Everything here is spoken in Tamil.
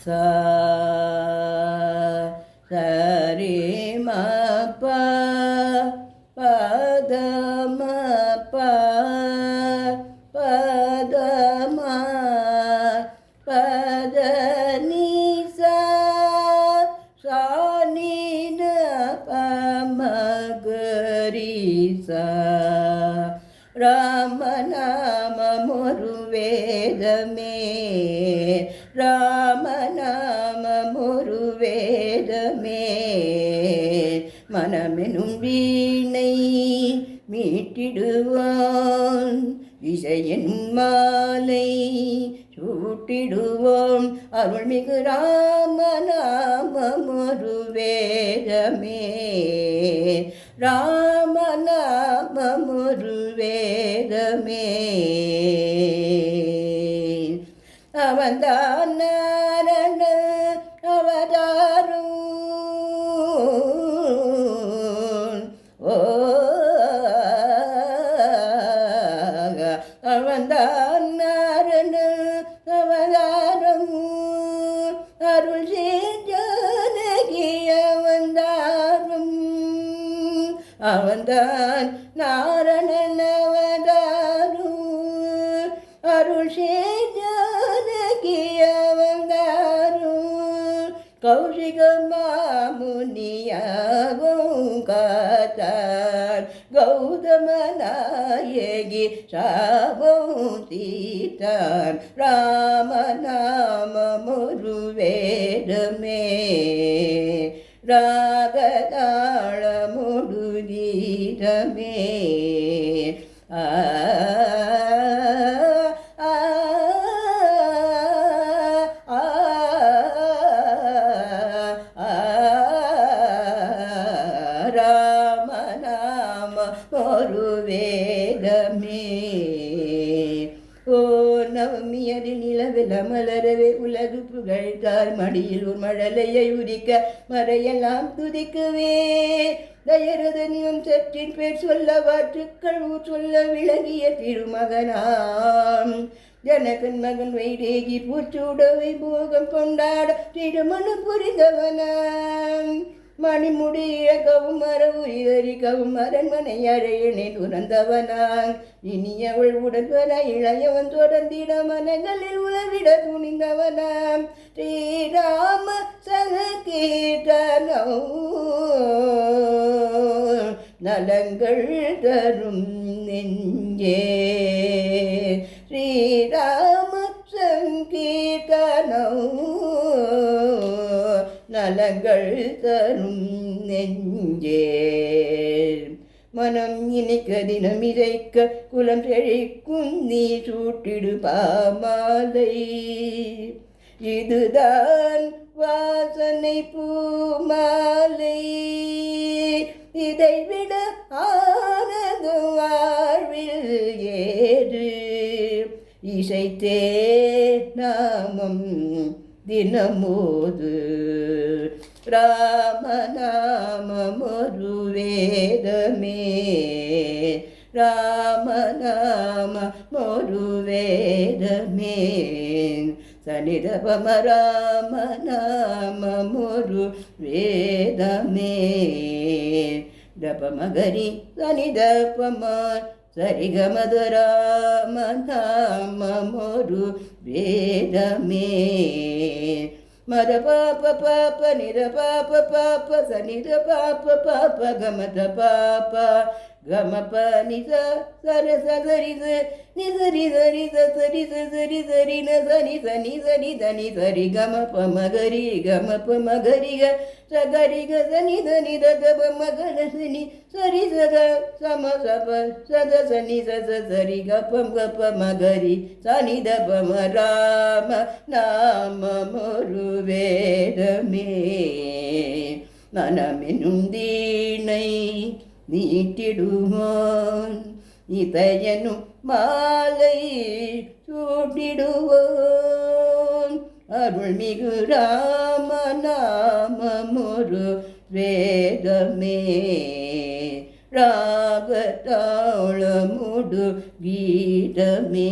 சா சரி ம ப பத ம ப பத ம பத நி சா சா நி த ப ம க ரி சா ராமநாமமொரு வேதமே ராமநாமமொரு வேதமே மனமெனும் வீணை மீட்டிடுவான் இசையெனும் மாலை சூட்டிடுவோம் அருள்மிகு ராமநாமமொரு வேதமே ராமநாமமொரு வேதமே அவன்தான் நாரண அவதாரம் ஓ அவன்தான் நாரண அவதாரம் அருள் ஜானகி அவதாரம் அவன்தான் நாரணன் அவதாரம் அருள் ஜானகி அவதாரம் கௌஷிக மாமுனியாவும் காத்தார் கௌதம நாயகி சாபம் தீர்த்தான் ராமநாமமொரு வேதமே ராகதாளமொடு கீதமே ராமநாமமொரு வேதமே ஓ நவமியது நிலவில மலரவே உலகு புகழ்த்தார் மடியில் ஒரு மழலையை உதிக்க மறையெல்லாம் துதிக்கவே தயரதனியும் சற்றின் பேர் சொல்ல வாற்றுக்கள் சொல்ல விளங்கிய திருமகனாம் ஜனகன் மகன் வைதேகி பூச்சூடவை போகம் கொண்டாட திருமணம் புரிந்தவனாம் மணிமுடிய கவுமரவுரிதரிக்கவும் அரண்மனை அறையனை துறந்தவனாங் இனியவள் உடன்பன இளையவன் தொடர்ந்திட மனங்களில் உலவிட துணிந்தவனாம் ஸ்ரீராம சகீர்த்தனோ நலங்கள் தரும் நெஞ்சே ஸ்ரீராம சங்கீர்த்தனோ நலங்கள் தரும் நெஞ்சே மனம் இனிக்க தினம் இறைக்க குலம் செழிக்கும் நீ சூட்டிடு பாமாலை இதுதான் வாசனை பூமாலை இதைவிட ஆனது வாழ்வில் ஏது இசைத்தே நாமம் தினமோது ராமநாமமொரு வேதமே ராமநாமமொரு வேதமே சனிதபம ராமநாமமொரு வேதமே தபமகரி சனிதபம சரிகமத ராமநாமமொரு வேதமே மத பாப பாப நித பாப பாப சனித பாப பாப கமத பாப கமப நிச சர சரிச நிசரி சரிச சரிச சரி சரி ந சனி சனி சனி தனி சரி கமப மகரி கமப மகரிக சகரிக சனி தனி தப மகன சனி சரி சத சம சப சத சனி சத சரி கப்பம் கப்ப மகரி சனி தபம ராம நாமமொரு வேதமே மனமெனும் தீனை நீட்டிடுவான் இதயனும் மாலை சூட்டிடுவான் அருள்மிகு ராமநாமமொரு வேதமே ராகதாளமுடு கீதமே.